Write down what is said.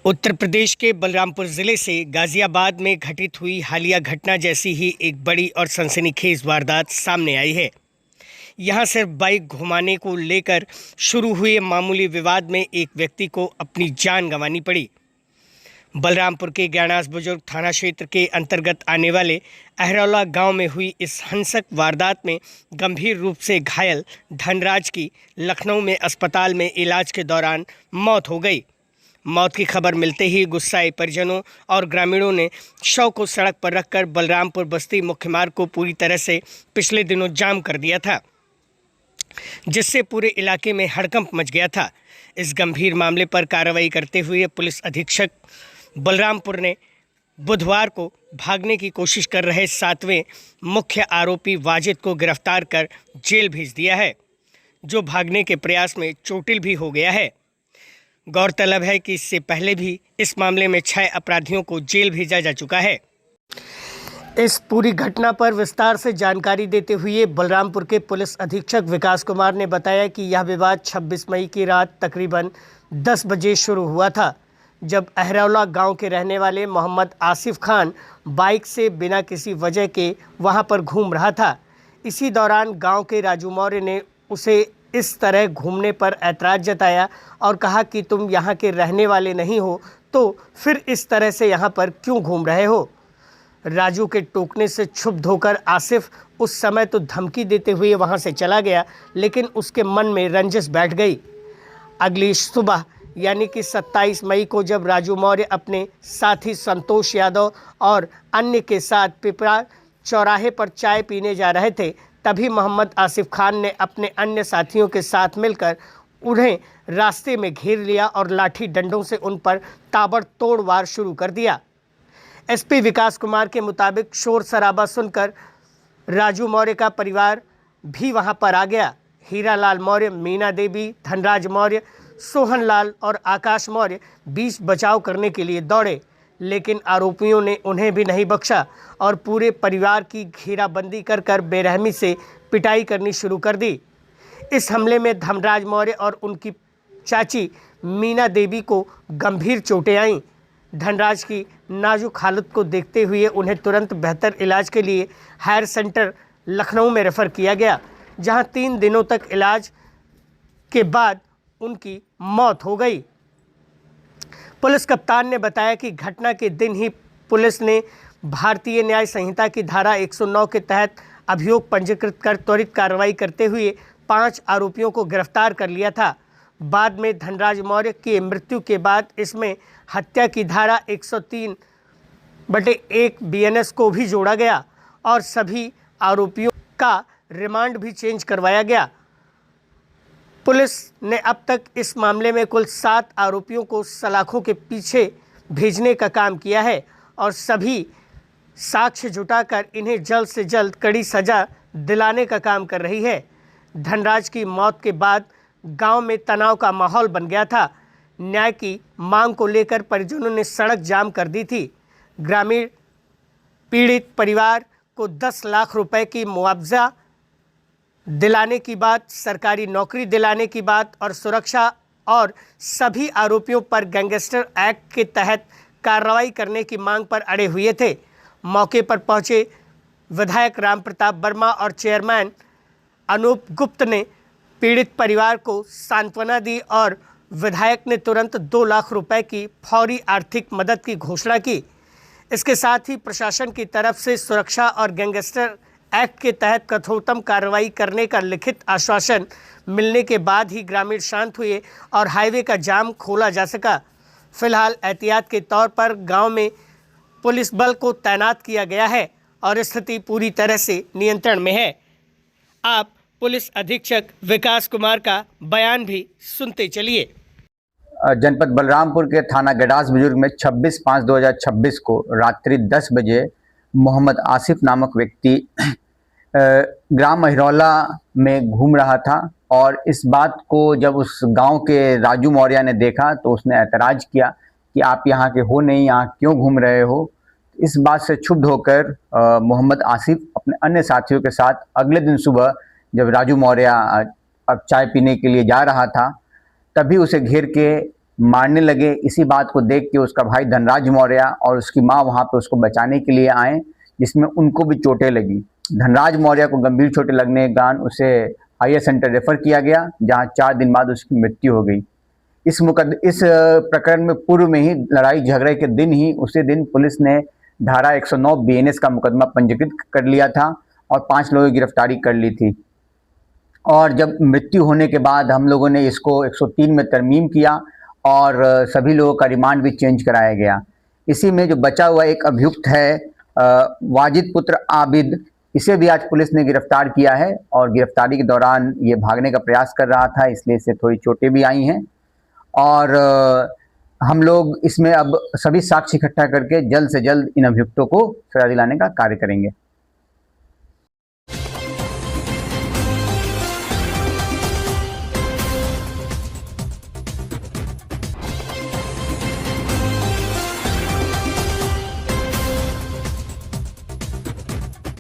उत्तर प्रदेश के बलरामपुर जिले से गाजियाबाद में घटित हुई हालिया घटना जैसी ही एक बड़ी और सनसनीखेज वारदात सामने आई है। यहां सिर्फ बाइक घुमाने को लेकर शुरू हुए मामूली विवाद में एक व्यक्ति को अपनी जान गंवानी पड़ी। बलरामपुर के ज्ञानास बुजुर्ग थाना क्षेत्र के अंतर्गत आने वाले अहरौला गांव में हुई इस हिंसक वारदात में गंभीर रूप से घायल धनराज की लखनऊ में अस्पताल में इलाज के दौरान मौत हो गई। मौत की खबर मिलते ही गुस्साए परिजनों और ग्रामीणों ने शव को सड़क पर रखकर बलरामपुर बस्ती मुख्य मार्ग को पूरी तरह से पिछले दिनों जाम कर दिया था, जिससे पूरे इलाके में हड़कंप मच गया था। इस गंभीर मामले पर कार्रवाई करते हुए पुलिस अधीक्षक बलरामपुर ने बुधवार को भागने की कोशिश कर रहे 7वें मुख्य आरोपी वाजिद को गिरफ्तार कर जेल भेज दिया है, जो भागने के प्रयास में चोटिल भी हो गया है। गौरतलब है कि इससे पहले भी इस मामले में 6 अपराधियों को जेल भेजा जा चुका है। इस पूरी घटना पर विस्तार से जानकारी देते हुए बलरामपुर के पुलिस अधीक्षक विकास कुमार ने बताया कि यह विवाद 26 मई की रात तकरीबन 10 बजे शुरू हुआ था, जब अहरौला गांव के रहने वाले मोहम्मद आसिफ खान बाइक से बिना किसी वजह के वहां पर घूम रहा था। इसी दौरान गांव के राजू मौर्य ने उसे इस तरह घूमने पर ऐतराज़ जताया और कहा कि तुम यहाँ के रहने वाले नहीं हो तो फिर इस तरह से यहाँ पर क्यों घूम रहे हो। राजू के टोकने से क्षुब्ध होकर आसिफ उस समय तो धमकी देते हुए वहाँ से चला गया, लेकिन उसके मन में रंजिश बैठ गई। अगली सुबह यानी कि 27 मई को जब राजू मौर्य अपने साथी संतोष यादव और अन्य के साथ पिपरा चौराहे पर चाय पीने जा रहे थे, तभी मोहम्मद आसिफ खान ने अपने अन्य साथियों के साथ मिलकर उन्हें रास्ते में घेर लिया और लाठी डंडों से उन पर ताबड़तोड़ वार शुरू कर दिया। एसपी विकास कुमार के मुताबिक शोर शराबा सुनकर राजू मौर्य का परिवार भी वहां पर आ गया। हीरालाल मौर्य, मीना देवी, धनराज मौर्य, सोहन लाल और आकाश मौर्य बीच बचाव करने के लिए दौड़े, लेकिन आरोपियों ने उन्हें भी नहीं बख्शा और पूरे परिवार की घेराबंदी कर बेरहमी से पिटाई करनी शुरू कर दी। इस हमले में धनराज मौर्य और उनकी चाची मीना देवी को गंभीर चोटें आईं। धनराज की नाजुक हालत को देखते हुए उन्हें तुरंत बेहतर इलाज के लिए हायर सेंटर लखनऊ में रेफर किया गया, जहां 3 दिनों तक इलाज के बाद उनकी मौत हो गई। पुलिस कप्तान ने बताया कि घटना के दिन ही पुलिस ने भारतीय न्याय संहिता की धारा 109 के तहत अभियोग पंजीकृत कर त्वरित कार्रवाई करते हुए 5 आरोपियों को गिरफ्तार कर लिया था। बाद में धनराज मौर्य की मृत्यु के बाद इसमें हत्या की धारा 103/1 BNS को भी जोड़ा गया और सभी आरोपियों का रिमांड भी चेंज करवाया गया। पुलिस ने अब तक इस मामले में कुल 7 आरोपियों को सलाखों के पीछे भेजने का काम किया है और सभी साक्ष्य जुटाकर इन्हें जल्द से जल्द कड़ी सजा दिलाने का काम कर रही है। धनराज की मौत के बाद गांव में तनाव का माहौल बन गया था। न्याय की मांग को लेकर परिजनों ने सड़क जाम कर दी थी। ग्रामीण पीड़ित परिवार को 10 लाख रुपए की मुआवजा दिलाने की बात, सरकारी नौकरी दिलाने की बात और सुरक्षा और सभी आरोपियों पर गैंगस्टर एक्ट के तहत कार्रवाई करने की मांग पर अड़े हुए थे। मौके पर पहुंचे विधायक राम प्रताप वर्मा और चेयरमैन अनूप गुप्त ने पीड़ित परिवार को सांत्वना दी और विधायक ने तुरंत 2 लाख रुपए की फौरी आर्थिक मदद की घोषणा की। इसके साथ ही प्रशासन की तरफ से सुरक्षा और गैंगस्टर एक्ट के तहत कठोरतम कार्रवाई करने का लिखित आश्वासन मिलने के बाद ही ग्रामीण शांत हुए और हाईवे का जाम खोला जा सका। फिलहाल एहतियात के तौर पर गांव में पुलिस बल को तैनात किया गया है और स्थिति पूरी तरह से नियंत्रण में है। आप पुलिस अधीक्षक विकास कुमार का बयान भी सुनते चलिए। जनपद बलरामपुर के थाना गडास बुजुर्ग में 26/5/2026 को रात्रि 10 बजे मोहम्मद आसिफ नामक व्यक्ति ग्राम अहरौला में घूम रहा था और इस बात को जब उस गांव के राजू मौर्य ने देखा तो उसने ऐतराज़ किया कि आप यहाँ के हो नहीं, यहाँ क्यों घूम रहे हो। इस बात से क्षुब्ध होकर मोहम्मद आसिफ अपने अन्य साथियों के साथ अगले दिन सुबह जब राजू मौर्य अब चाय पीने के लिए जा रहा था, तभी उसे घेर के मारने लगे। इसी बात को देख के उसका भाई धनराज मौर्य और उसकी माँ वहाँ पे उसको बचाने के लिए आए, जिसमें उनको भी चोटें लगी। धनराज मौर्य को गंभीर चोटें लगने के कारण उसे हायर सेंटर रेफर किया गया, जहाँ 4 दिन बाद उसकी मृत्यु हो गई। इस प्रकरण में पूर्व में ही लड़ाई झगड़े के दिन ही उसी दिन पुलिस ने धारा 109 बीएनएस का मुकदमा पंजीकृत कर लिया था और 5 लोगों की गिरफ्तारी कर ली थी। और जब मृत्यु होने के बाद हम लोगों ने इसको 103 में तरमीम किया और सभी लोगों का रिमांड भी चेंज कराया गया। इसी में जो बचा हुआ एक अभियुक्त है वाजिद पुत्र आबिद, इसे भी आज पुलिस ने गिरफ्तार किया है और गिरफ्तारी के दौरान ये भागने का प्रयास कर रहा था, इसलिए इसे थोड़ी चोटें भी आई हैं। और हम लोग इसमें अब सभी साक्ष्य इकट्ठा करके जल्द से जल्द इन अभियुक्तों को सजा दिलाने का कार्य करेंगे।